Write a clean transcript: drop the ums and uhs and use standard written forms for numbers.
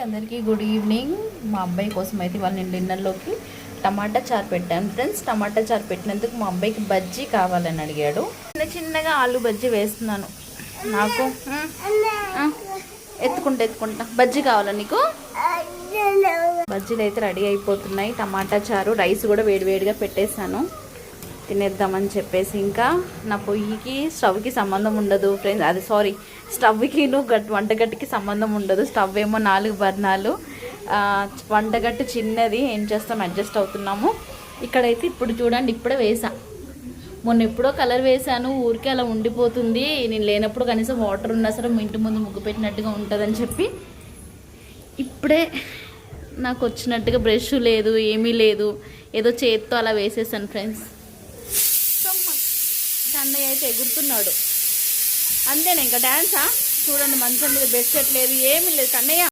అందరికీ good evening. మా అబ్బాయి కోసం అయితే ఇవాళ నేను డిన్నర్లోకి టమాటా చారు పెట్టాను ఫ్రెండ్స్. టమాటా చారు పెట్టినందుకు మా అబ్బాయికి బజ్జీ కావాలని అడిగాడు. చిన్నగా ఆలు బజ్జీ వేస్తున్నాను. నాకు ఎత్తుకుంటా బజ్జీ కావాలా నీకు? బజ్జీలు అయితే రెడీ అయిపోతున్నాయి. టమాటా చారు రైస్ కూడా వేడివేడిగా పెట్టేశాను, తినేద్దామని చెప్పేసి. ఇంకా నా పొయ్యికి స్టవ్కి సంబంధం ఉండదు ఫ్రెండ్స్, అది సారీ స్టవ్కి వంటగట్టుకి సంబంధం ఉండదు. స్టవ్ ఏమో 4 బర్నాలు, వంటగట్టు చిన్నది. ఏం చేస్తాం, అడ్జస్ట్ అవుతున్నాము. ఇక్కడైతే ఇప్పుడు చూడండి, ఇప్పుడే వేసా. మొన్న ఎప్పుడో కలర్ వేసాను, ఊరికే అలా ఉండిపోతుంది. నేను లేనప్పుడు కనీసం వాటర్ ఉన్నా సరే ఇంటి ముందు ముగ్గు పెట్టినట్టుగా ఉంటుందని చెప్పి ఇప్పుడే నాకు వచ్చినట్టుగా బ్రష్ లేదు, ఏమీ లేదు, ఏదో చేత్తో అలా వేసేసాను ఫ్రెండ్స్. అన్నయ్య అయితే ఎగురుతున్నాడు అంతేనా? ఇంకా డ్యాన్సా? చూడండి, మంచం మీద బెడ్ షీట్ లేదు, ఏమీ లేదు. కన్నయ్య